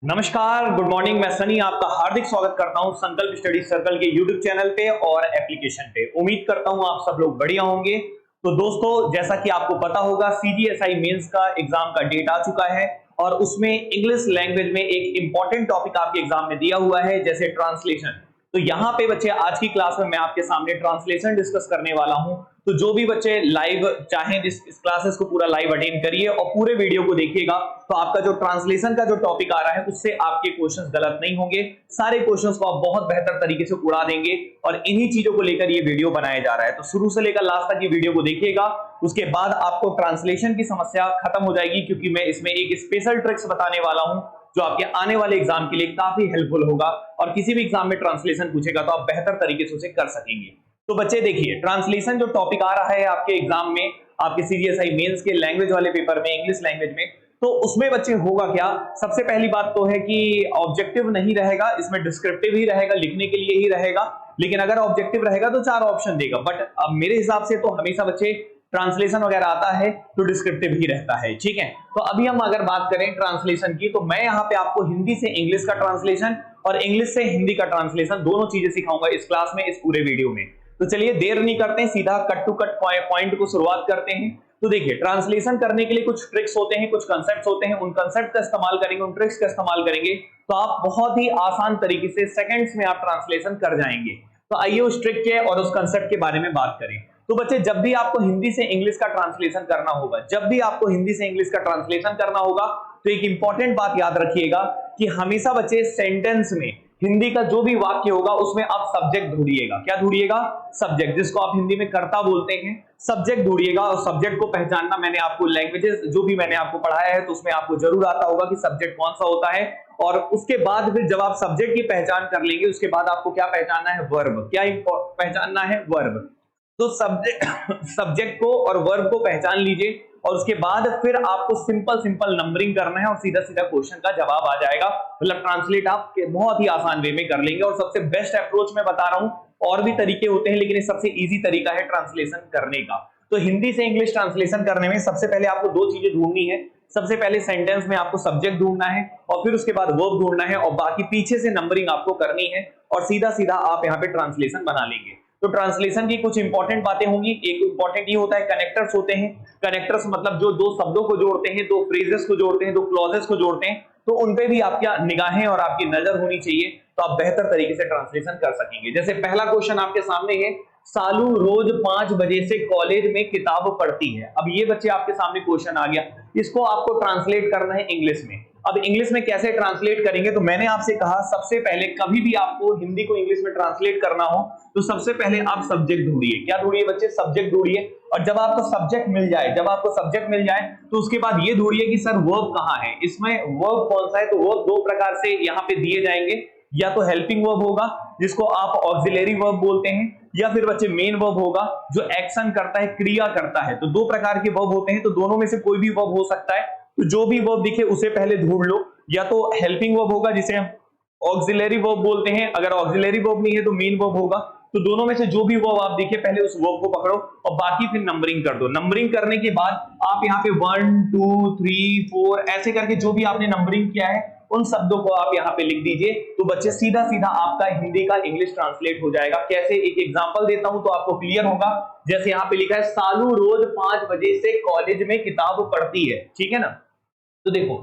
नमस्कार, good morning. मैं सनी आपका हार्दिक स्वागत करता हूं संकल्प स्टडी सर्कल के यूट्यूब चैनल पे और एप्लीकेशन पे। उम्मीद करता हूं आप सब लोग बढ़िया होंगे। तो दोस्तों, जैसा कि आपको पता होगा, सीजीएसआई मेंस का एग्जाम का डेट आ चुका है और उसमें इंग्लिश लैंग्वेज में एक इंपॉर्टेंट टॉपिक आपके एग्जाम में दिया हुआ है, जैसे ट्रांसलेशन। तो यहाँ पे बच्चे, आज की क्लास में मैं आपके सामने ट्रांसलेशन डिस्कस करने वाला हूँ। तो जो भी बच्चे लाइव चाहें इस क्लासेस को पूरा लाइव अटेंड करिए और पूरे वीडियो को देखिएगा। तो आपका जो ट्रांसलेशन का जो टॉपिक आ रहा है उससे आपके क्वेश्चंस गलत नहीं होंगे। सारे क्वेश्चंस को आप बहुत बेहतर तरीके से उड़ा देंगे और इन्हीं चीजों को लेकर ये वीडियो बनाया जा रहा है। तो शुरू से लेकर लास्ट तक ये वीडियो को देखिएगा। उसके बाद आपको ट्रांसलेशन की समस्या खत्म हो जाएगी, क्योंकि मैं इसमें एक स्पेशल ट्रिक्स बताने वाला हूं जो आपके आने वाले एग्जाम के लिए काफी हेल्पफुल होगा। और किसी भी एग्जाम में ट्रांसलेशन पूछेगा तो आप बेहतर तरीके से उसे कर सकेंगे। तो बच्चे देखिए, ट्रांसलेशन जो टॉपिक आ रहा है आपके एग्जाम में, आपके सीजीएसआई मेंस के लैंग्वेज वाले पेपर में, इंग्लिश लैंग्वेज में, तो उसमें बच्चे होगा क्या। सबसे पहली बात तो है कि ऑब्जेक्टिव नहीं रहेगा, इसमें डिस्क्रिप्टिव ही रहेगा, लिखने के लिए ही रहेगा। लेकिन अगर ऑब्जेक्टिव रहेगा तो 4 ऑप्शन देगा, बट अब मेरे हिसाब से तो हमेशा बच्चे ट्रांसलेशन वगैरह आता है तो डिस्क्रिप्टिव ही रहता है। ठीक है, तो अभी हम अगर बात करें ट्रांसलेशन की, तो मैं यहाँ पे आपको हिंदी से इंग्लिश का ट्रांसलेशन और इंग्लिश से हिंदी का ट्रांसलेशन दोनों चीजें सिखाऊंगा इस क्लास में, इस पूरे वीडियो में। तो चलिए देर नहीं करते हैं, सीधा कट टू कट पॉइंट को शुरुआत करते हैं। तो देखिए, ट्रांसलेशन करने के लिए कुछ ट्रिक्स होते हैं, कुछ कंसेप्ट होते हैं। उन कंसेप्ट का इस्तेमाल करेंगे, उन ट्रिक्स का इस्तेमाल करेंगे तो आप बहुत ही आसान तरीके से सेकंड्स में आप ट्रांसलेशन कर जाएंगे। तो आइए उस ट्रिक के और उस कंसेप्ट के बारे में बात करें। तो बच्चे, जब भी आपको हिंदी से इंग्लिश का ट्रांसलेशन करना होगा, जब भी आपको हिंदी से इंग्लिश का ट्रांसलेशन करना होगा, तो एक इंपॉर्टेंट बात याद रखिएगा कि हमेशा बच्चे सेंटेंस में हिंदी का जो भी वाक्य होगा उसमें आप सब्जेक्ट ढूंढिएगा। क्या ढूंढिएगा? सब्जेक्ट, जिसको आप हिंदी में कर्ता बोलते हैं। सब्जेक्ट ढूंढिएगा और सब्जेक्ट को पहचानना, मैंने आपको लैंग्वेजेस जो भी मैंने आपको पढ़ाया है तो उसमें आपको जरूर आता होगा कि सब्जेक्ट कौन सा होता है। और उसके बाद फिर जब आप सब्जेक्ट की पहचान कर लेंगे, उसके बाद आपको क्या पहचानना है? वर्ब। क्या पहचानना है? वर्ब। तो सब्जेक्ट को और वर्ब को पहचान लीजिए और उसके बाद फिर आपको सिंपल नंबरिंग करना है और सीधा सीधा क्वेश्चन का जवाब आ जाएगा। मतलब ट्रांसलेट आप बहुत ही आसान वे में कर लेंगे। और सबसे बेस्ट अप्रोच मैं बता रहा हूं, और भी तरीके होते हैं लेकिन ये सबसे इजी तरीका है ट्रांसलेशन करने का। तो हिंदी से इंग्लिश ट्रांसलेशन करने में सबसे पहले आपको 2 चीजें ढूंढनी है। सबसे पहले सेंटेंस में आपको सब्जेक्ट ढूंढना है और फिर उसके बाद वर्ब ढूंढना है और बाकी पीछे से नंबरिंग आपको करनी है और सीधा सीधा आप यहाँ पे ट्रांसलेशन बना लेंगे। तो ट्रांसलेशन की कुछ इंपॉर्टेंट बातें होंगी। एक इंपॉर्टेंट ये होता है, कनेक्टर्स होते हैं। कनेक्टर्स मतलब जो 2 शब्दों को जोड़ते हैं, 2 फ्रेजेस को जोड़ते हैं, 2 क्लॉजेस को जोड़ते हैं, तो उन पे भी आपकी निगाहें और आपकी नजर होनी चाहिए, तो आप बेहतर तरीके से ट्रांसलेशन कर सकेंगे। जैसे पहला क्वेश्चन आपके सामने है, सालू रोज 5 बजे से कॉलेज में किताब पढ़ती है। अब ये बच्चे आपके सामने क्वेश्चन आ गया, इसको आपको ट्रांसलेट करना है इंग्लिश में। अब इंग्लिश में कैसे ट्रांसलेट करेंगे? तो मैंने आपसे कहा, सबसे पहले कभी भी आपको हिंदी को इंग्लिश में ट्रांसलेट करना हो तो सबसे पहले आप सब्जेक्ट ढूंढिए। क्या ढूंढिए बच्चे? सब्जेक्ट ढूंढिए। और जब आपको सब्जेक्ट मिल जाए तो उसके बाद ये ढूंढिए कि सर वर्ब कहाँ है, इसमें वर्ब कौन सा है। तो वर्ब 2 प्रकार से यहाँ पे दिए जाएंगे, या तो हेल्पिंग वर्ब होगा जिसको आप ऑक्सिलरी वर्ब बोलते हैं, या फिर बच्चे मेन वर्ब होगा जो एक्शन करता है, क्रिया करता है। तो 2 प्रकार के वर्ब होते हैं, तो दोनों में से कोई भी वर्ब हो सकता है। तो जो भी वर्ब दिखे उसे पहले ढूंढ लो। या तो हेल्पिंग वर्ब होगा जिसे हम ऑक्सिलरी वर्ब बोलते हैं, अगर ऑक्सिलरी वर्ब नहीं है तो मेन वर्ब होगा। तो दोनों में से जो भी वर्ब आप दिखे पहले उस वर्ब को पकड़ो और बाकी फिर नंबरिंग कर दो। नंबरिंग करने के बाद आप यहाँ पे 1 2 3 4 ऐसे करके जो भी आपने नंबरिंग किया है उन शब्दों को आप यहाँ पे लिख दीजिए। तो बच्चे सीधा सीधा आपका हिंदी का इंग्लिश ट्रांसलेट हो जाएगा। कैसे? एक एग्जांपल देता हूं तो आपको क्लियर होगा। जैसे यहाँ पे लिखा है, सालू रोज 5 बजे से कॉलेज में किताब पढ़ती है। ठीक है ना? तो देखो,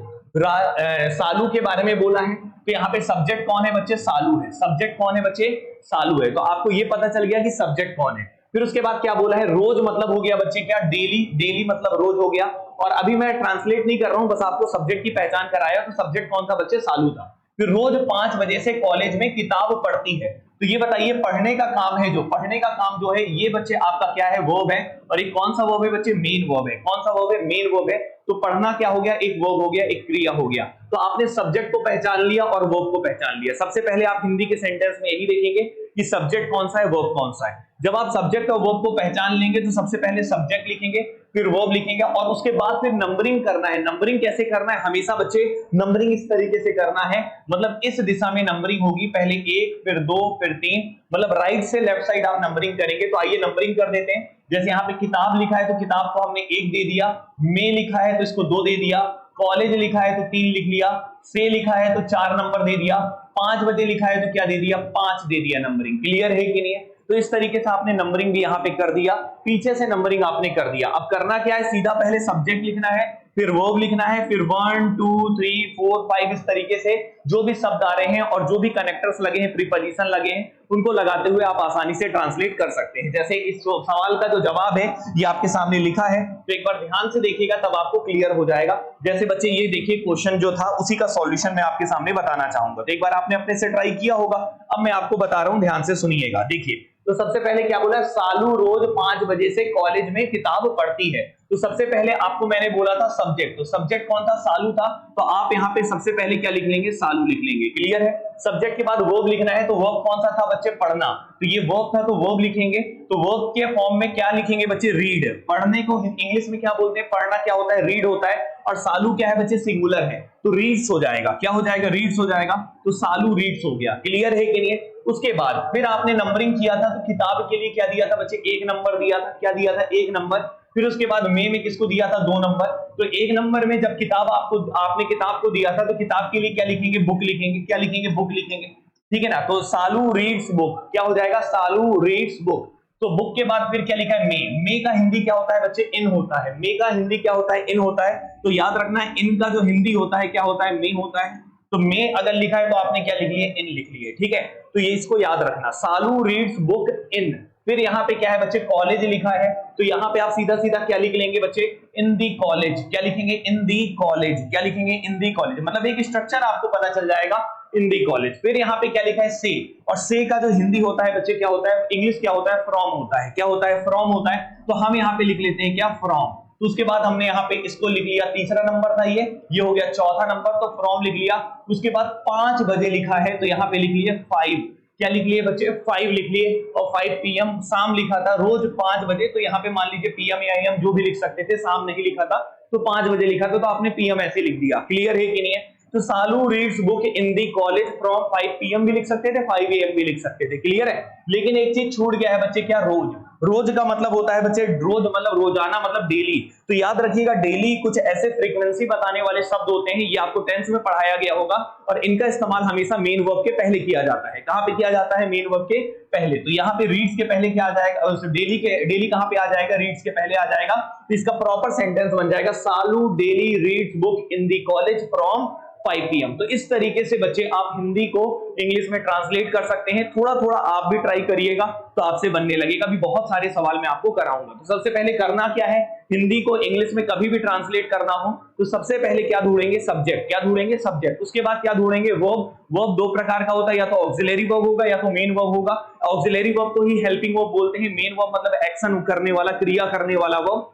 सालू के बारे में बोला है, तो यहाँ पे सब्जेक्ट कौन है बच्चे? सालू है। सब्जेक्ट कौन है बच्चे? सालू है। तो आपको ये पता चल गया कि सब्जेक्ट कौन है। फिर उसके बाद क्या बोला है? रोज मतलब हो गया बच्चे क्या? डेली। डेली मतलब रोज हो गया। और अभी मैं ट्रांसलेट नहीं कर रहा हूं, बस आपको सब्जेक्ट की पहचान कराया। तो सब्जेक्ट कौन था बच्चे? सालू था। फिर रोज 5 बजे से कॉलेज में किताब पढ़ती है। तो ये बताइए, पढ़ने का काम है, जो पढ़ने का काम जो है ये बच्चे आपका क्या है? वर्ब है। और ये कौन सा वर्ब है बच्चे? मेन वर्ब है। कौन सा वर्ब है? मेन वर्ब है। तो पढ़ना क्या हो गया? एक वर्ब हो गया, एक क्रिया हो गया। तो आपने सब्जेक्ट को पहचान लिया और वर्ब को पहचान लिया। सबसे पहले आप हिंदी के सेंटेंस में यही देखेंगे कि सब्जेक्ट कौन सा है, वर्ब कौन सा है। जब आप सब्जेक्ट और वर्ब को पहचान लेंगे तो सबसे पहले सब्जेक्ट लिखेंगे, फिर वर्ब लिखेंगे और उसके बाद फिर नंबरिंग करना है। नंबरिंग कैसे करना है? हमेशा बच्चे नंबरिंग इस तरीके से करना है, मतलब इस दिशा में नंबरिंग होगी, पहले 1 फिर 2 फिर 3, मतलब राइट से लेफ्ट साइड आप नंबरिंग करेंगे। तो आइए नंबरिंग कर देते हैं। जैसे यहाँ पे किताब लिखा है तो किताब को हमने 1 दे दिया, में लिखा है तो इसको 2 दे दिया, कॉलेज लिखा है तो 3 लिख लिया, से लिखा है तो 4 नंबर दे दिया, 5 बजे लिखा है तो क्या दे दिया, 5 दे दिया नंबरिंग। क्लियर है कि नहीं है? तो इस तरीके से आपने नंबरिंग भी यहाँ पे कर दिया, पीछे से नंबरिंग आपने कर दिया। अब करना क्या है, सीधा पहले सब्जेक्ट लिखना है, फिर वर्ब लिखना है, फिर 1 2 3 4 5 इस तरीके से जो भी शब्द आ रहे हैं और जो भी कनेक्टर्स लगे हैं, प्रीपोजिशन लगे हैं, उनको लगाते हुए आप आसानी से ट्रांसलेट कर सकते हैं। जैसे इस सवाल का जो जवाब है ये आपके सामने लिखा है, तो एक बार ध्यान से देखिएगा तब आपको क्लियर हो जाएगा। जैसे बच्चे ये देखिए क्वेश्चन जो था उसी का सॉल्यूशन मैं आपके सामने बताना चाहूंगा, तो एक बार आपने अपने से ट्राई किया होगा, अब मैं आपको बता रहा हूं, ध्यान से सुनिएगा। देखिए तो सबसे पहले क्या बोला, सालू रोज 5 बजे से कॉलेज में किताब पढ़ती है। तो सबसे पहले आपको मैंने बोला था सब्जेक्ट, तो सब्जेक्ट कौन था, सालू था, तो आप यहाँ पे सबसे पहले क्या लिख लेंगे, सालू लिख लेंगे। क्लियर है? सब्जेक्ट के बाद वर्ब लिखना है, तो वर्ब कौन सा था बच्चे, पढ़ना, तो ये वर्ब था तो वर्ब लिखेंगे। तो वर्ब के फॉर्म में क्या लिखेंगे बच्चे, रीड। पढ़ने को इंग्लिश में क्या बोलते हैं, पढ़ना क्या होता है, रीड होता है, और सालू क्या है बच्चे, सिंगुलर है, तो रीड्स हो जाएगा। क्या हो जाएगा, रीड्स हो जाएगा, तो सालू रीड्स हो गया। क्लियर है कि नहीं? उसके बाद फिर आपने नंबरिंग किया था, तो किताब के लिए क्या दिया था बच्चे, 1 नंबर दिया था। क्या दिया था, 1 नंबर। फिर उसके बाद में किसको दिया था, 2 नंबर। तो 1 नंबर में जब किताब आपने किताब को दिया था, तो किताब के लिए क्या लिखेंगे, बुक लिखेंगे। क्या लिखेंगे, बुक लिखेंगे। ठीक है ना? तो सालू रीड्स बुक, क्या हो जाएगा, सालू रीड्स बुक। तो बुक के बाद फिर क्या लिखा है, मे का हिंदी क्या होता है बच्चे, इन होता है। मे का हिंदी क्या होता है, इन होता है। तो याद रखना है, इन का जो हिंदी होता है क्या होता है, मे होता है। तो मे अगर लिखा है तो आपने क्या लिख लिए, इन लिख लिए। ठीक है, तो ये इसको याद रखना, सालू रीड्स बुक इन। फिर यहाँ पे क्या है बच्चे, कॉलेज लिखा है, तो यहाँ पे आप सीधा सीधा क्या लिख लेंगे बच्चे, इन दी कॉलेज। क्या लिखेंगे, इन दी कॉलेज। क्या लिखेंगे, इन दी कॉलेज। मतलब एक स्ट्रक्चर आपको पता चल जाएगा, इन दी कॉलेज। फिर यहाँ पे क्या लिखा है, से, और से का जो हिंदी होता है बच्चे क्या होता है, इंग्लिश क्या होता है, फ्रॉम होता है। क्या होता है, फ्रॉम होता है। तो हम यहाँ पे लिख लेते हैं क्या, फ्रॉम। तो उसके बाद हमने यहाँ पे इसको लिख लिया, तीसरा नंबर था ये हो गया चौथा नंबर, तो फ्रॉम लिख लिया। उसके बाद 5 बजे लिखा है, तो यहाँ पे लिख लिए 5। क्या लिख लिए बच्चे, 5 लिख लिए। और 5 PM शाम लिखा था, रोज 5 बजे, तो यहाँ पे मान लीजिए PM या AM जो भी लिख सकते थे, शाम नहीं लिखा था तो 5 बजे लिखा था, तो आपने PM ऐसे लिख दिया। क्लियर है कि नहीं है? तो Salu reads book in the college from 5 PM भी लिख सकते थे, 5 AM भी लिख सकते थे। क्लियर है? लेकिन एक चीज छूट गया है बच्चे, क्या, रोज। रोज का मतलब होता है बच्चे, रोज मतलब रोजाना, मतलब डेली। तो याद रखिएगा, डेली कुछ ऐसे फ्रीक्वेंसी बताने वाले शब्द होते हैं, ये आपको 10th में पढ़ाया गया होगा, और इनका इस्तेमाल हमेशा मेन वर्ब के पहले किया जाता है। कहां पे किया जाता है, मेन वर्ब के पहले। तो यहाँ पे रीड्स के पहले क्या आ जाएगा, डेली कहां पे आ जाएगा, रीड्स के पहले आ जाएगा। तो इसका प्रॉपर सेंटेंस बन जाएगा, Salu daily reads book in the college from 5 PM। तो इस तरीके से बच्चे आप हिंदी को इंग्लिश में ट्रांसलेट कर सकते हैं। थोड़ा थोड़ा आप भी ट्राई करिएगा तो आपसे बनने लगेगा। अभी बहुत सारे सवाल मैं आपको कराऊंगा। तो सबसे पहले करना क्या है, हिंदी को इंग्लिश में कभी भी ट्रांसलेट करना हो तो सबसे पहले क्या ढूंढेंगे, सब्जेक्ट। क्या ढूंढेंगे, सब्जेक्ट। उसके बाद क्या ढूंढेंगे, वर्ब। वर्ब 2 प्रकार का होता है, या तो ऑक्सिलरी वर्ब होगा या तो मेन वर्ब होगा। ऑक्सिलरी वर्ब को ही हेल्पिंग वर्ब बोलते हैं, मेन वर्ब मतलब एक्शन करने वाला, क्रिया करने वाला वर्ब।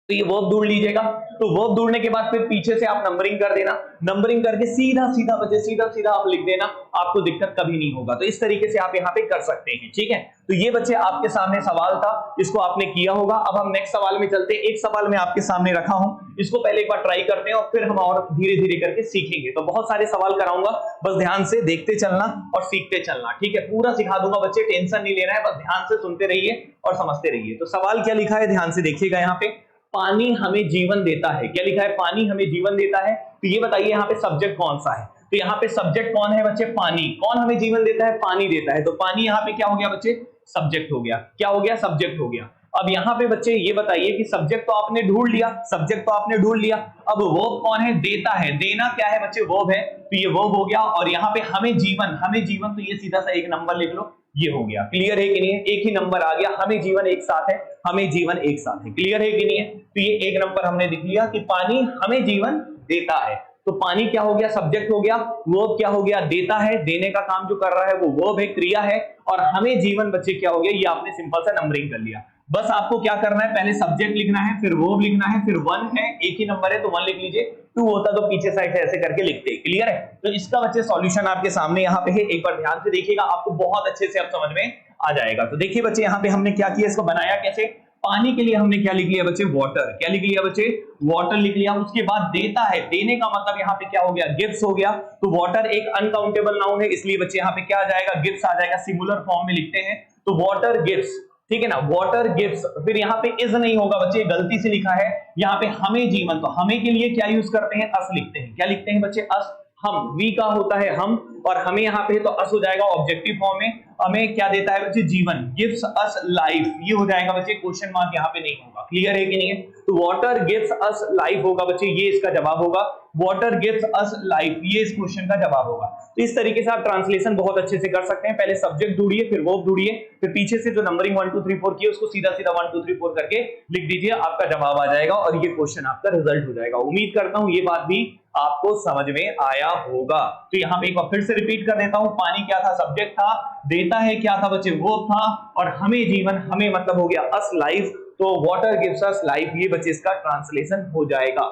तो ये वर्ब ढूंढ लीजिएगा। तो वर्ब ढूंढने के बाद फिर पीछे से आप नंबरिंग कर देना, नंबरिंग करके सीधा सीधा बच्चे सीधा आप लिख देना, आपको दिक्कत कभी नहीं होगा। तो इस तरीके से आप यहाँ पे कर सकते हैं। ठीक है, तो ये बच्चे आपके सामने सवाल था, इसको आपने किया होगा। अब हम नेक्स्ट सवाल में चलते हैं। एक सवाल मैं आपके सामने रखा हूं, इसको पहले एक बार ट्राई करते हैं और फिर हम और धीरे धीरे करके सीखेंगे। तो बहुत सारे सवाल कराऊंगा, बस ध्यान से देखते चलना और सीखते चलना। ठीक है, पूरा सिखा दूंगा बच्चे, टेंशन नहीं लेना है, बस ध्यान से सुनते रहिए और समझते रहिए। तो सवाल क्या लिखा है, ध्यान से देखिएगा। यहाँ पे पानी हमें जीवन देता है। क्या लिखा है, पानी हमें जीवन देता है। तो ये बताइए यहाँ पे सब्जेक्ट कौन सा है। तो यहाँ पे सब्जेक्ट कौन है बच्चे, पानी। कौन हमें जीवन देता है, पानी देता है। तो पानी यहाँ पे क्या हो गया बच्चे, सब्जेक्ट हो गया। क्या हो गया, सब्जेक्ट हो गया। अब यहाँ पे बच्चे ये बताइए कि सब्जेक्ट तो आपने ढूंढ लिया, सब्जेक्ट तो आपने ढूंढ लिया। अब वर्ब कौन है, देता है। देना क्या है बच्चे, वर्ब है, तो ये वर्ब हो गया। और यहाँ पे हमें जीवन, हमें जीवन, तो ये सीधा सा एक नंबर लिख लो, ये हो गया। क्लियर है कि नहीं है, एक ही नंबर आ गया। हमें जीवन एक साथ है, हमें जीवन एक साथ है। क्लियर है कि नहीं है? तो ये एक नंबर हमने लिख लिया कि पानी हमें जीवन देता है। तो पानी क्या हो गया, सब्जेक्ट हो गया। वर्ब क्या हो गया, देता है। देने का काम जो कर रहा है वो वर्ब है, क्रिया है। और हमें जीवन बच्चे क्या हो गया, ये आपने सिंपल सा नंबरिंग कर लिया। बस आपको क्या करना है, पहले सब्जेक्ट लिखना है, फिर वर्ब लिखना है, फिर 1 है, एक ही नंबर है तो 1 लिख लीजिए। 2 होता तो पीछे साइड से ऐसे करके लिखते। क्लियर है? तो इसका बच्चे सॉल्यूशन आपके सामने यहाँ पे है, एक बार ध्यान से देखिएगा, आपको बहुत अच्छे से अब समझ में आ जाएगा। तो देखिए बच्चे, यहाँ पे हमने क्या किया, इसको बनाया कैसे। पानी के लिए हमने क्या लिख लिया बच्चे, वाटर। क्या लिख लिया बच्चे, वाटर लिख लिया। उसके बाद देता है, देने का मतलब यहाँ पे क्या हो गया, गिफ्ट्स हो गया। तो वाटर एक अनकाउंटेबल नाउन है, इसलिए बच्चे यहाँ पे क्या आ जाएगा, गिफ्ट्स आ जाएगा। सिंगुलर फॉर्म में लिखते हैं तो वाटर गिफ्ट्स। ठीक है ना, वाटर गिव्स, फिर यहाँ पे इज नहीं होगा बच्चे, गलती से लिखा है यहाँ पे हमें जीवन, तो हमें के लिए क्या यूज करते हैं, अस लिखते हैं, क्या लिखते हैं बच्चे, अस, हम, वी का होता है हम, और हमें यहाँ पे तो अस हो जाएगा ऑब्जेक्टिव फॉर्म में, हमें क्या देता है बच्चे, जीवन, गिव्स अस लाइफ, ये हो जाएगा बच्चे, क्वेश्चन मार्क यहाँ पे नहीं होगा, क्लियर है कि नहीं है। तो वाटर गिव्स अस लाइफ होगा बच्चे, ये इसका जवाब होगा, वाटर गिव्स अस लाइफ, ये इस क्वेश्चन का जवाब होगा। तो इस तरीके से आप ट्रांसलेशन बहुत अच्छे से कर सकते हैं, पहले सब्जेक्ट ढूंढिए, फिर वर्ब ढूंढिए, फिर पीछे से जो नंबरिंग 1 2 3 4 की है उसको सीधा सीधा 1 2 3 4 करके लिख दीजिए, आपका जवाब आ जाएगा और ये क्वेश्चन आपका रिजल्ट हो जाएगा। उम्मीद करता हूं ये बात भी आपको समझ में आया होगा। तो यहाँ पे एक बार फिर से रिपीट कर देता हूं, पानी क्या था, सब्जेक्ट था, देता है क्या था बच्चे, वो था, और हमें जीवन, हमें मतलब हो गया अस लाइफ, तो वाटर गिव्स अस लाइफ, ये बच्चे इसका ट्रांसलेशन हो जाएगा।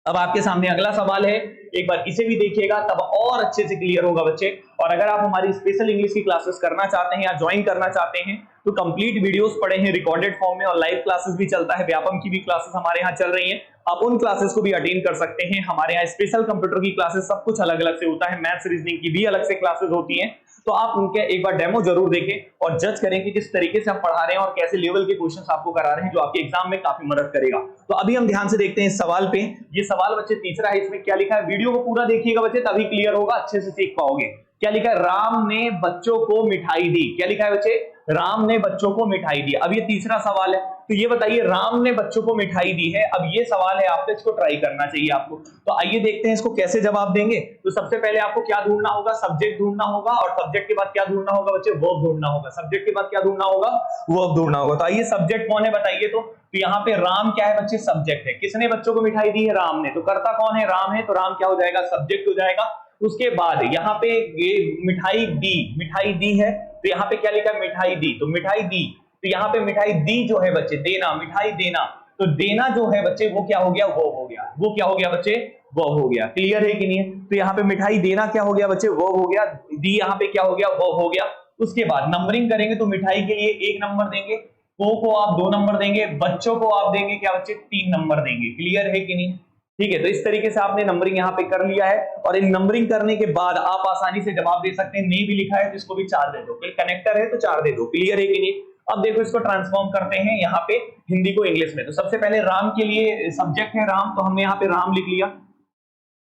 अब आपके सामने अगला सवाल है, एक बार इसे भी देखिएगा तब और अच्छे से क्लियर होगा बच्चे। और अगर आप हमारी स्पेशल इंग्लिश की क्लासेस करना चाहते हैं या ज्वाइन करना चाहते हैं तो कंप्लीट वीडियोस पड़े हैं रिकॉर्डेड फॉर्म में, और लाइव क्लासेस भी चलता है, व्यापम की भी क्लासेस हमारे यहाँ चल रही हैं, आप उन क्लासेस को भी अटेंड कर सकते हैं। हमारे यहाँ स्पेशल कंप्यूटर की क्लासेस सब कुछ अलग अलग से होता है, मैथ्स रीजनिंग की भी अलग से क्लासेस होती हैं, तो आप उनके एक बार डेमो जरूर देखें और जज करें कि किस तरीके से हम पढ़ा रहे हैं और कैसे लेवल के क्वेश्चंस आपको करा रहे हैं, जो आपके एग्जाम में काफी मदद करेगा। तो अभी हम ध्यान से देखते हैं इस सवाल पे। ये सवाल बच्चे तीसरा है, इसमें क्या लिखा है, वीडियो को पूरा देखिएगा बच्चे, तभी क्लियर होगा, अच्छे से सीख पाओगे। क्या लिखा है, राम ने बच्चों को मिठाई दी, क्या लिखा है बच्चे, राम ने बच्चों को मिठाई दी। अब ये तीसरा सवाल है, तो ये बताइए राम ने बच्चों को मिठाई दी है, अब ये सवाल है आपको, इसको ट्राई करना चाहिए आपको। तो आइए देखते हैं इसको कैसे जवाब देंगे। तो सबसे पहले आपको क्या ढूंढना होगा, सब्जेक्ट ढूंढना होगा, और सब्जेक्ट के बाद क्या ढूंढना होगा बच्चे, वर्ब ढूंढना होगा, सब्जेक्ट के बाद क्या ढूंढना होगा, वर्ब ढूंढना होगा। तो आइए सब्जेक्ट कौन है बताइए। तो यहाँ पे राम क्या है बच्चे, सब्जेक्ट है, किसने बच्चों को मिठाई दी है, राम ने, तो करता कौन है, राम है, तो राम क्या हो जाएगा, सब्जेक्ट हो जाएगा। उसके बाद यहाँ पे ये मिठाई दी, मिठाई दी है, तो यहाँ पे क्या लिखा है, मिठाई दी, तो मिठाई दी, तो यहाँ पे मिठाई दी जो है बच्चे, देना, मिठाई देना, तो देना जो है बच्चे वो क्या हो गया, वो हो गया, वो क्या हो गया बच्चे, वो हो गया, क्लियर है कि नहीं है। तो यहाँ पे मिठाई देना क्या हो गया बच्चे, वो हो गया, दी यहाँ पे क्या हो गया, वो हो गया। उसके बाद नंबरिंग करेंगे तो मिठाई के लिए 1 नंबर देंगे, को आप 2 नंबर देंगे, बच्चों को आप देंगे क्या बच्चे, 3 नंबर देंगे, क्लियर है कि नहीं। ठीक है, तो इस तरीके से आपने नंबरिंग यहाँ पे कर लिया है, और इन नंबरिंग करने के बाद आप आसानी से जवाब दे सकते हैं। नहीं भी लिखा है तो इसको भी 4 दे दो, कनेक्टर है तो 4 दे दो, क्लियर है कि नहीं। अब देखो इसको ट्रांसफॉर्म करते हैं यहाँ पे हिंदी को इंग्लिश में। तो सबसे पहले राम के लिए सब्जेक्ट है राम, तो हमने यहाँ पे राम लिख लिया,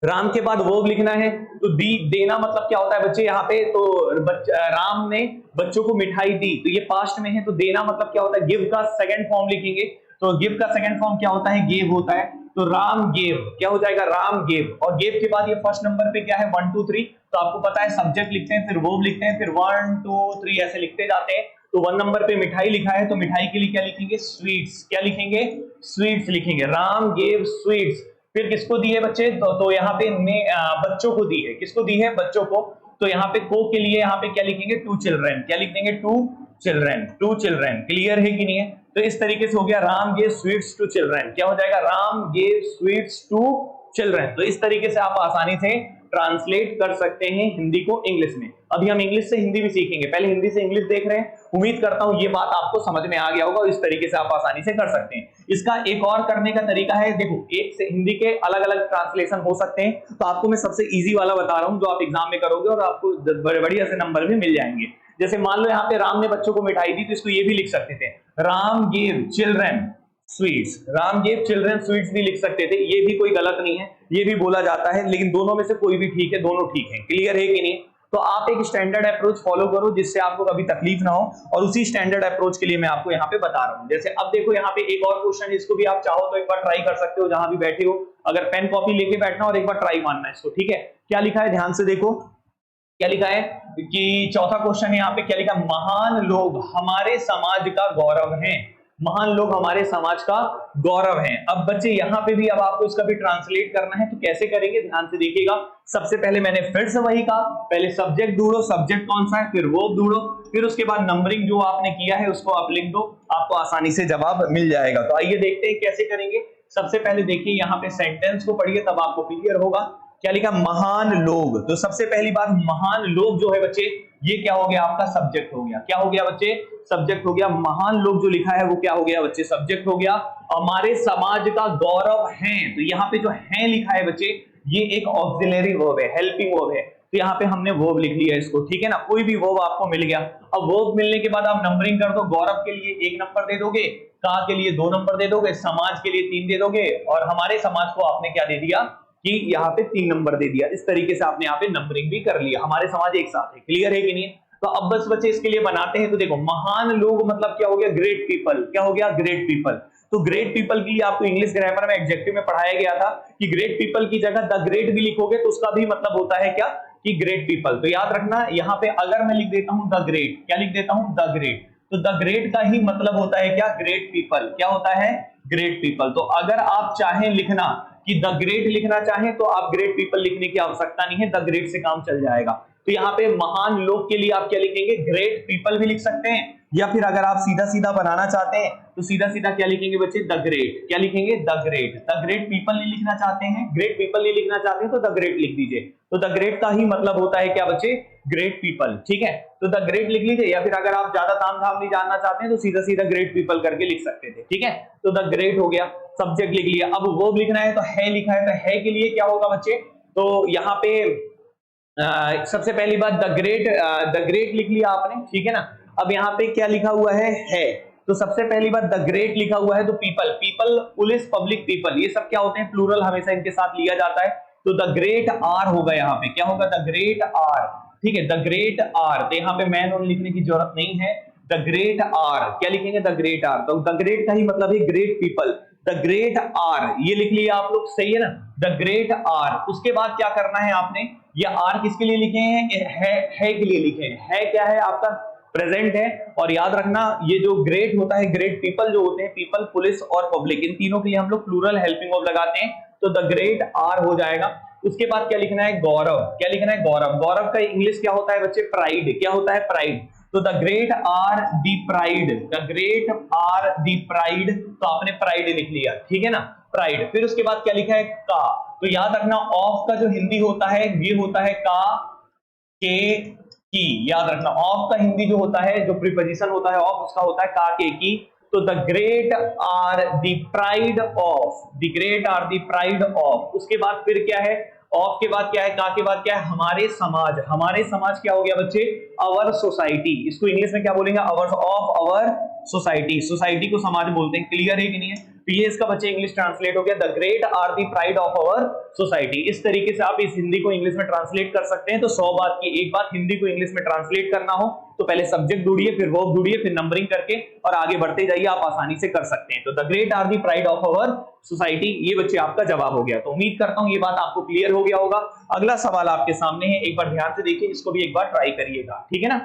राम के बाद वर्ब लिखना है, तो दी, देना मतलब क्या होता है बच्चे यहाँ पे, तो राम ने बच्चों को मिठाई दी, तो ये पास्ट में है, तो देना मतलब क्या होता है, गिव का सेकंड फॉर्म लिखेंगे, तो गिव का सेकंड फॉर्म क्या होता है, गेव होता है, तो राम गेव, क्या हो जाएगा, राम गेव, और गेव के बाद ये फर्स्ट नंबर पे क्या है, 1 2 3, तो आपको पता है सब्जेक्ट लिखते हैं, फिर वर्ब लिखते हैं, फिर 1 2 3 ऐसे लिखते जाते हैं। तो 1 नंबर पे मिठाई लिखा है, तो मिठाई के लिए क्या लिखेंगे, स्वीट्स, क्या लिखेंगे, स्वीट्स लिखेंगे, राम गेव स्वीट्स। फिर किसको दी है बच्चे, तो यहाँ पे बच्चों को दी है, किसको दी है, बच्चों को, तो यहाँ पे को के लिए यहाँ पे क्या लिखेंगे, 2 चिल्ड्रन, क्या लिख देंगे, 2 चिल्ड्रन, 2 चिल्ड्रन, क्लियर है कि नहीं है। तो इस तरीके से हो गया, Ram gave sweets to children, क्या हो जाएगा, Ram gave sweets to children. तो इस तरीके से आप आसानी से ट्रांसलेट कर सकते हैं हिंदी को इंग्लिश में। अभी हम इंग्लिश से हिंदी भी सीखेंगे, पहले हिंदी से इंग्लिश देख रहे हैं। उम्मीद करता हूं ये बात आपको समझ में आ गया होगा, और इस तरीके से आप आसानी से कर सकते हैं। इसका एक और करने का तरीका है, देखो एक से हिंदी के अलग अलग ट्रांसलेशन हो सकते हैं, तो आपको मैं सबसे इजी वाला बता रहा हूं जो आप एग्जाम में करोगे और आपको बढ़िया से नंबर भी मिल जाएंगे। जैसे मान लो यहाँ पे राम ने बच्चों को मिठाई दी, तो इसको ये भी लिख सकते थे, Ram gave children sweets, Ram gave children sweets भी लिख सकते थे, ये भी कोई गलत नहीं है, ये भी बोला जाता है, लेकिन दोनों में से कोई भी ठीक है, दोनों ठीक है, क्लियर है कि नहीं। तो आप एक स्टैंडर्ड अप्रोच फॉलो करो जिससे आपको कभी तकलीफ ना हो, और उसी स्टैंडर्ड अप्रोच के लिए मैं आपको यहाँ पे बता रहा हूँ। जैसे अब देखो यहाँ पे एक और क्वेश्चन, इसको भी आप चाहो तो एक बार ट्राई कर सकते हो, जहां भी बैठे हो, अगर पेन कॉपी लेके बैठना और एक बार ट्राई मारना इसको, ठीक है। क्या लिखा है, ध्यान से देखो, क्या लिखा है कि चौथा क्वेश्चन है यहाँ पे, क्या लिखा, महान लोग हमारे समाज का गौरव हैं, महान लोग हमारे समाज का गौरव हैं। अब बच्चे यहाँ पे भी अब आपको इसका भी ट्रांसलेट करना है, तो कैसे करेंगे, ध्यान से देखिएगा। सबसे पहले मैंने फिर से वही कहा, पहले सब्जेक्ट ढूंढो, सब्जेक्ट कौन सा है, फिर वर्ब ढूंढो, फिर उसके बाद नंबरिंग जो आपने किया है उसको आप लिख दो, आपको आसानी से जवाब मिल जाएगा। तो आइए देखते हैं कैसे करेंगे। सबसे पहले देखिए यहाँ पे सेंटेंस को पढ़िए, तब आपको क्लियर होगा। क्या लिखा, महान लोग, तो सबसे पहली बात महान लोग जो है बच्चे, ये क्या हो गया, आपका सब्जेक्ट हो गया, क्या हो गया बच्चे, सब्जेक्ट हो गया। महान लोग जो लिखा है वो क्या हो गया बच्चे, सब्जेक्ट हो गया। हमारे समाज का गौरव है, तो यहाँ पे जो है लिखा है बच्चे, ये एक ऑक्सिलरी वर्ब है, हेल्पिंग वर्ब है, तो यहाँ पे हमने वर्ब लिख लिया इसको, ठीक है ना। कोई भी वर्ब आपको मिल गया, अब वर्ब मिलने के बाद आप नंबरिंग कर दो, गौरव के लिए 1 नंबर दे दोगे, का के लिए 2 नंबर दे दोगे, समाज के लिए 3 दे दोगे, और हमारे समाज को आपने क्या दे दिया कि यहाँ पे 3 नंबर दे दिया। इस तरीके से आपने यहाँ पे नंबरिंग भी कर लिया, हमारे समाज एक साथ है। क्लियर है कि नहीं? तो अब बस बच्चे इसके लिए बनाते हैं, तो देखो महान लोग मतलब क्या हो गया, ग्रेट पीपल, क्या हो गया, ग्रेट पीपल। तो ग्रेट पीपल के लिए आपको इंग्लिश ग्रामर में एडजेक्टिव में पढ़ाया गया था कि ग्रेट पीपल की जगह द ग्रेट भी लिखोगे तो उसका भी मतलब होता है क्या, कि ग्रेट पीपल। तो याद रखना यहाँ पे अगर मैं लिख देता हूं द ग्रेट, क्या लिख देता हूं, द ग्रेट, तो द ग्रेट का ही मतलब होता है क्या, ग्रेट पीपल। क्या होता है, ग्रेट पीपल। तो अगर आप चाहें लिखना कि द ग्रेट लिखना चाहें तो आप ग्रेट पीपल लिखने की आवश्यकता नहीं है, द ग्रेट से काम चल जाएगा। तो यहाँ पे महान लोग के लिए आप क्या लिखेंगे, ग्रेट पीपल भी लिख सकते हैं, या फिर अगर आप सीधा सीधा बनाना चाहते हैं तो सीधा सीधा क्या लिखेंगे बच्चे, द ग्रेट। क्या लिखेंगे, the great. The great people नहीं लिखना चाहते हैं, ग्रेट पीपल नहीं लिखना चाहते हैं तो द ग्रेट लिख दीजिए। तो द ग्रेट का ही मतलब होता है क्या बच्चे, ग्रेट पीपल, ठीक है। तो द ग्रेट लिख लीजिए, या फिर अगर आप ज्यादा ताम झाम नहीं जानना चाहते हैं तो सीधा सीधा ग्रेट पीपल करके लिख सकते थे, ठीक है। तो द ग्रेट हो गया, सब्जेक्ट लिख लिया। अब वर्ब लिखना है तो है लिखा है, तो है के लिए क्या होगा बच्चे, तो यहाँ पे सबसे पहली बात द ग्रेट लिख लिया आपने, ठीक है ना। अब यहाँ पे क्या लिखा हुआ है, तो सबसे पहली बात द ग्रेट लिखा हुआ है तो people, people, police, public, people, ये सब क्या होते हैं, प्लूरल हमेशा इनके साथ लिया जाता है। तो द ग्रेट आर होगा, यहाँ पे क्या होगा, द ग्रेट आर, ठीक है, द ग्रेट आर। तो यहाँ पे मैन और लिखने की जरूरत नहीं है, द ग्रेट आर, क्या लिखेंगे, द ग्रेट आर। तो द ग्रेट का ही मतलब है great people, the great are, ये लिख लिया आप लोग, सही है ना, द ग्रेट आर। उसके बाद क्या करना है आपने, ये आर किसके लिए लिखे हैं, है के लिए लिखे हैं। है क्या है आपका, प्रेजेंट है। और याद रखना ये जो ग्रेट होता है, ग्रेट पीपल जो होते हैं, पीपल, पुलिस और पब्लिक, इन तीनों के लिए हम लोग प्लूरल हेल्पिंग वर्ब लगाते हैं, तो द ग्रेट आर हो जाएगा। उसके बाद क्या लिखना है, गौरव, क्या लिखना है, गौरव। गौरव का इंग्लिश क्या होता है बच्चे, प्राइड, क्या होता है, प्राइड। तो the great are the pride, the great are the pride, तो आपने प्राइड लिख लिया, ठीक है ना, प्राइड। फिर उसके बाद क्या लिखा है, का। तो याद रखना ऑफ का जो हिंदी होता है ये होता है का, के, की। याद रखना ऑफ का हिंदी जो होता है, जो प्रीपोजिशन होता है ऑफ, उसका होता है का, के, की। तो the great are the pride of, the great are the pride of. उसके बाद फिर क्या है, ऑफ के बाद क्या है, का के बाद क्या है, हमारे समाज। हमारे समाज क्या हो गया बच्चे, अवर सोसाइटी। इसको इंग्लिश में क्या बोलेंगे, ours of our society. Society को समाज बोलते हैं। क्लियर है कि नहीं है? तो ये इसका बच्चे इंग्लिश ट्रांसलेट हो गया, the great are the pride of our society. इस तरीके से आप इस हिंदी को इंग्लिश में ट्रांसलेट कर सकते हैं। तो 100 बात की एक बात, हिंदी को इंग्लिश में ट्रांसलेट करना हो तो पहले सब्जेक्ट ढूंढिए, फिर वर्ब ढूंढिए, फिर नंबरिंग करके और आगे बढ़ते जाइए, आप आसानी से कर सकते हैं। तो the great are the pride of our society, ये बच्चे आपका जवाब हो गया। तो उम्मीद करता हूं ये बात आपको क्लियर हो गया होगा। अगला सवाल आपके सामने है, एक बार ध्यान से देखिए, इसको भी एक बार ट्राई करिएगा, ठीक है ना।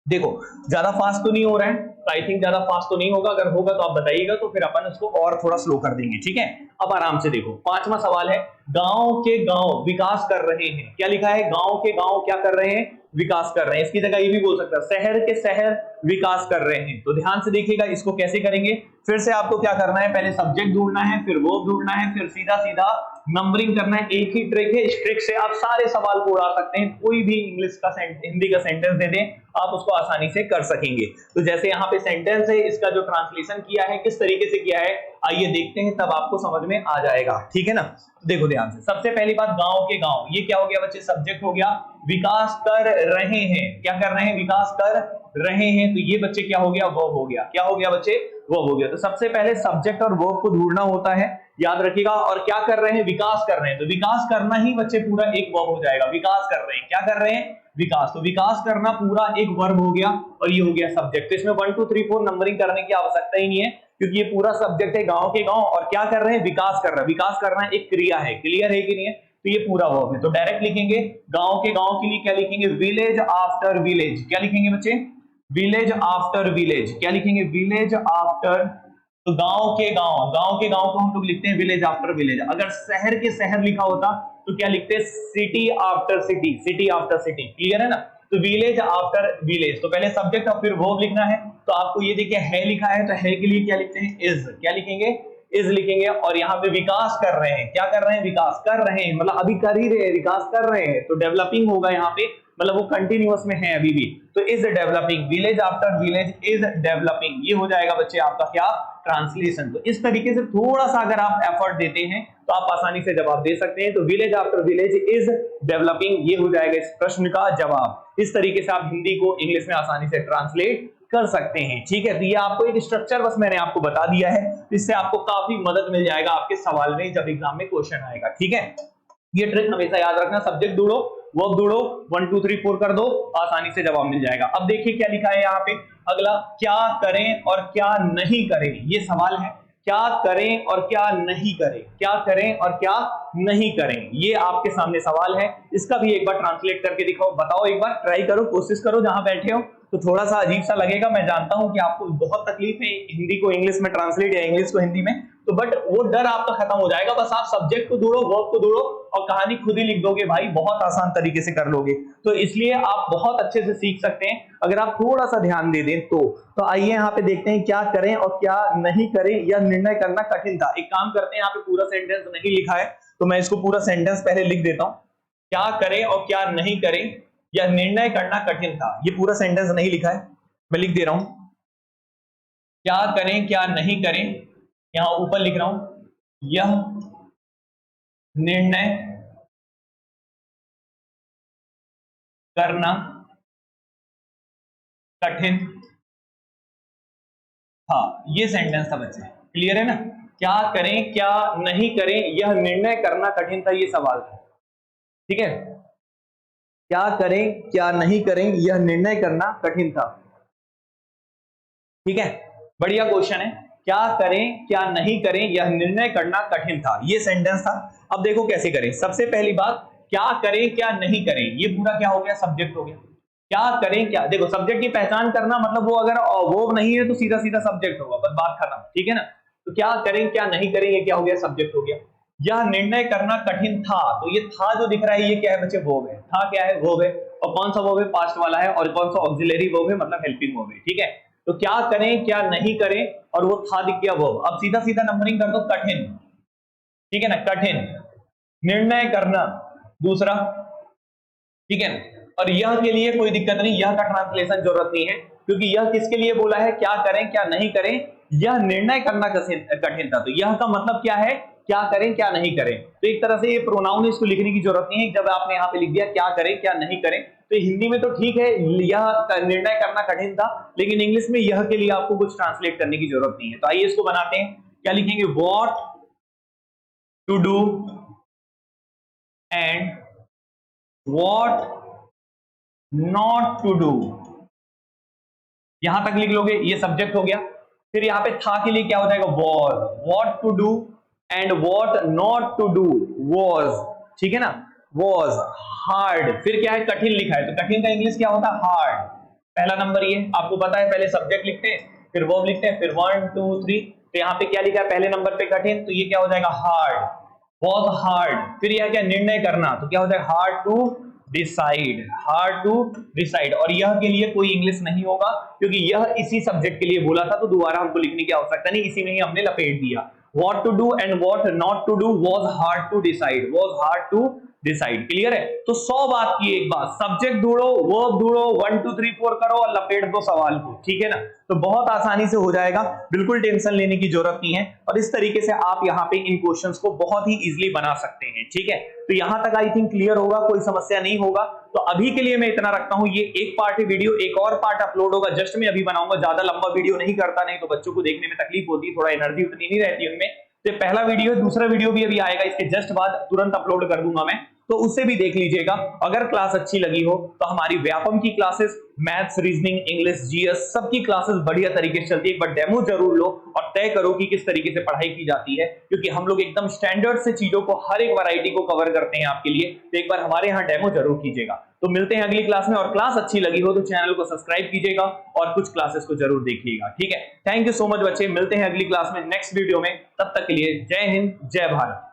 देखो ज्यादा फास्ट तो नहीं हो रहा है, आई थिंक ज्यादा फास्ट तो नहीं होगा, अगर होगा तो आप बताइएगा, तो फिर अपन उसको और थोड़ा स्लो कर देंगे, ठीक है। अब आराम से देखो, 5वां सवाल है, गांव के गांव विकास कर रहे हैं। क्या लिखा है, गांव के गांव क्या कर रहे हैं, विकास कर रहे हैं। इसकी जगह ये भी बोल सकता है, शहर के शहर विकास कर रहे हैं। तो ध्यान से देखिएगा, इसको कैसे करेंगे। फिर से आपको क्या करना है, पहले सब्जेक्ट ढूंढना है, फिर वर्ब ढूंढना है, फिर सीधा सीधा नंबरिंग करना है। एक ही ट्रिक है, इस ट्रिक से आप सारे सवाल को उड़ा सकते हैं। कोई भी इंग्लिश का हिंदी का सेंटेंस दे दें, आप उसको आसानी से कर सकेंगे। तो जैसे यहाँ पे सेंटेंस है, इसका जो ट्रांसलेशन किया है, किस तरीके से किया है, आइए देखते हैं, तब आपको समझ में आ जाएगा, ठीक है ना। देखो ध्यान से, सबसे पहली बात, गांव के गांव, ये क्या हो गया बच्चे, सब्जेक्ट हो गया। विकास कर रहे हैं, क्या कर रहे हैं, विकास कर रहे हैं। तो ये बच्चे क्या हो गया, वर्ब हो गया। क्या हो गया बच्चे, वर्ब हो गया। तो सबसे पहले सब्जेक्ट और वर्ब को ढूंढना होता है, याद रखिएगा। और क्या कर रहे हैं, विकास कर रहे हैं। तो विकास करना ही बच्चे पूरा एक वर्ब हो जाएगा। विकास कर रहे हैं, क्या कर रहे हैं, विकास। तो विकास करना पूरा एक वर्ब हो गया, और ये हो गया सब्जेक्ट। तो इसमें 1 2 3 4 नंबरिंग करने की आवश्यकता ही नहीं है, क्योंकि ये पूरा सब्जेक्ट है, गांव के गांव, और क्या कर रहे हैं, विकास कर रहे हैं। विकास करना एक क्रिया है। क्लियर है कि नहीं है? तो ये पूरा वर्ब है। तो डायरेक्ट लिखेंगे, गांव के गांव के लिए क्या लिखेंगे, विलेज आफ्टर विलेज। क्या लिखेंगे बच्चे, विलेज आफ्टर विलेज। क्या लिखेंगे, विलेज आफ्टर। तो गांव के गांव, गांव के गांव को हम लोग लिखते हैं विलेज आफ्टर विलेज। अगर शहर के शहर लिखा होता तो क्या लिखते हैं, city after city, city after city. Clear है ना। तो विलेज आफ्टर विलेज। तो पहले सब्जेक्ट और फिर वर्ब लिखना है। तो आपको ये देखिए, है लिखा है, तो है के लिए क्या लिखते हैं, इज। क्या लिखेंगे, इज लिखेंगे और यहाँ पे विकास कर रहे हैं, क्या कर रहे हैं, विकास कर रहे हैं, मतलब अभी कर ही रहे हैं, विकास कर रहे हैं, तो डेवलपिंग होगा यहाँ पे, मतलब वो कंटिन्यूअस में है अभी भी, तो is developing, village after village is developing, ये हो जाएगा बच्चे आपका क्या, ट्रांसलेशन। तो इस तरीके से थोड़ा सा अगर आप एफर्ट देते हैं तो आप आसानी से जवाब दे सकते हैं। तो village after village is developing, ये हो जाएगा इस प्रश्न का जवाब। इस तरीके से आप हिंदी को इंग्लिश में आसानी से ट्रांसलेट कर सकते हैं, ठीक है। तो ये आपको एक स्ट्रक्चर बस मैंने आपको बता दिया है, इससे आपको काफी मदद मिल जाएगा आपके सवाल में जब एग्जाम में क्वेश्चन आएगा, ठीक है। ये ट्रिक हमेशा याद रखना, सब्जेक्ट ढूंढो, वर्ब ढूंढो, 1 2 3 4 कर दो, आसानी से जवाब मिल जाएगा। अब देखिए क्या लिखा है यहाँ पे, अगला, क्या करें और क्या नहीं करें, ये सवाल है, क्या करें और क्या नहीं करें, क्या करें और क्या नहीं करें, ये आपके सामने सवाल है। इसका भी एक बार ट्रांसलेट करके दिखाओ, बताओ, एक बार ट्राई करो, कोशिश करो, जहां बैठे हो। तो थोड़ा सा अजीब सा लगेगा, मैं जानता हूं कि आपको बहुत तकलीफ है हिंदी को इंग्लिश में ट्रांसलेट या इंग्लिश को हिंदी में, तो बट वो डर आपका खत्म हो जाएगा। बस आप सब्जेक्ट को ढूंढो, वर्ब को ढूंढो और कहानी खुद ही लिख दोगे भाई, बहुत आसान तरीके से कर लोगे। तो इसलिए आप बहुत अच्छे से सीख सकते हैं अगर आप थोड़ा सा ध्यान दे दें तो आइए यहाँ पे देखते हैं क्या करें और क्या नहीं करें, यह निर्णय करना कठिन था। एक काम करते हैं, यहाँ पे पूरा सेंटेंस नहीं लिखा है तो मैं इसको पूरा सेंटेंस पहले लिख देता हूं, क्या करें और क्या नहीं करें, यह निर्णय करना कठिन था। ये पूरा सेंटेंस नहीं लिखा है, मैं लिख दे रहा हूं, क्या करें क्या नहीं करें, यहां ऊपर लिख रहा हूं, यह निर्णय करना कठिन था। ये सेंटेंस था बच्चे, क्लियर है ना। क्या करें क्या नहीं करें, यह निर्णय करना कठिन था, ये सवाल था, ठीक है। क्या करें क्या नहीं करें, यह निर्णय करना कठिन था, ठीक है, बढ़िया क्वेश्चन है। क्या करें क्या नहीं करें, यह निर्णय करना कठिन था, ये सेंटेंस था। अब देखो कैसे करें। सबसे पहली बात, क्या करें क्या नहीं करें, ये पूरा क्या हो गया, सब्जेक्ट हो गया। क्या करें क्या, देखो सब्जेक्ट की पहचान करना, मतलब वो अगर वो नहीं है तो सीधा सीधा सब्जेक्ट होगा, बस बात खत्म, ठीक है ना। तो क्या करें क्या नहीं करें, ये क्या हो गया, सब्जेक्ट हो गया। यह निर्णय करना कठिन था, तो ये था जो दिख रहा है ये क्या है बच्चे, वर्ब है। था क्या है, वर्ब है, और कौन सा वर्ब है, पास्ट वाला है, और कौन सा ऑक्सिलरी वर्ब है, मतलब हेल्पिंग वर्ब है, ठीक है। तो क्या करें क्या नहीं करें, और वो था दिख गया वर्ब। अब सीधा सीधा नंबरिंग कर दो, कठिन, ठीक है ना, कठिन, निर्णय करना दूसरा, ठीक है। और यह के लिए कोई दिक्कत नहीं, यह का ट्रांसलेशन जरूरत नहीं है, क्योंकि यह किसके लिए बोला है, क्या करें क्या नहीं करें, यह निर्णय करना कठिन था। तो यह का मतलब क्या है, क्या करें क्या नहीं करें। तो एक तरह से ये प्रोनाउन, इसको लिखने की जरूरत नहीं है। जब आपने यहाँ पे लिख दिया क्या करें क्या नहीं करें, तो हिंदी में तो ठीक है, यह निर्णय करना कठिन था, लेकिन इंग्लिश में यह के लिए आपको कुछ ट्रांसलेट करने की जरूरत नहीं है। तो आइए इसको बनाते हैं, क्या लिखेंगे, what to do and what not to do, यहां तक लिख लोगे, ये सब्जेक्ट हो गया। फिर यहाँ पे था के लिए क्या हो जाएगा, was, what to do and what not to do was, ठीक है ना, वॉज हार्ड। फिर क्या है, कठिन लिखा है, तो कठिन का इंग्लिश क्या होता है, हार्ड। पहला नंबर ये आपको पता है, पहले सब्जेक्ट लिखते हैं, फिर वर्ब लिखते हैं, फिर 1 2 3, तो यहाँ पे क्या लिखा है, पहले नंबर पे कठिन, तो ये क्या हो जाएगा, हार्ड, वॉज हार्ड। फिर यह क्या, निर्णय करना, तो क्या हो जाएगा, hard to decide, hard to decide. और यह के लिए कोई इंग्लिश नहीं होगा, क्योंकि यह इसी सब्जेक्ट के लिए बोला था, तो दोबारा हमको लिखने की आवश्यकता नहीं, इसी में ही हमने लपेट दिया। What to do and what not to do was hard to decide, was hard to decide, clear है। तो 100 बात की एक बात, सब्जेक्ट ढूंढो, वर्ब ढूंढो, 1 2 3 4 करो और लपेट दो सवाल को, ठीक है ना। तो बहुत आसानी से हो जाएगा, बिल्कुल टेंशन लेने की जरूरत नहीं है। और इस तरीके से आप यहाँ पे इन क्वेश्चंस को बहुत ही इजीली बना सकते हैं, ठीक है। तो यहां तक आई थिंक क्लियर होगा, कोई समस्या नहीं होगा। तो अभी के लिए मैं इतना रखता हूं, ये एक पार्ट है वीडियो, एक और पार्ट अपलोड होगा, जस्ट मैं अभी बनाऊंगा, ज्यादा लंबा वीडियो नहीं करता, नहीं तो बच्चों को देखने में तकलीफ होती है, थोड़ा एनर्जी उतनी नहीं रहती उनमें। तो पहला वीडियो, दूसरा वीडियो भी अभी आएगा, इसके जस्ट बाद तुरंत अपलोड कर दूंगा मैं, तो उससे भी देख लीजिएगा। अगर क्लास अच्छी लगी हो तो हमारी व्यापम की classes, maths, reasoning, English, GS, सबकी क्लासेस बढ़िया तरीके से चलती है। एक बार डेमो जरूर लो और तय करो कि किस तरीके से पढ़ाई की जाती है, क्योंकि हम लोग एकदम स्टैंडर्ड से चीजों को, हर एक वैरायटी को कवर करते हैं आपके लिए। तो एक बार हमारे यहाँ डेमो जरूर कीजिएगा। तो मिलते हैं अगली क्लास में, और क्लास अच्छी लगी हो तो चैनल को सब्सक्राइब कीजिएगा और कुछ क्लासेस को जरूर देखिएगा, ठीक है। थैंक यू सो मच बच्चे, मिलते हैं अगली क्लास में नेक्स्ट वीडियो में, तब तक के लिए जय हिंद जय भारत।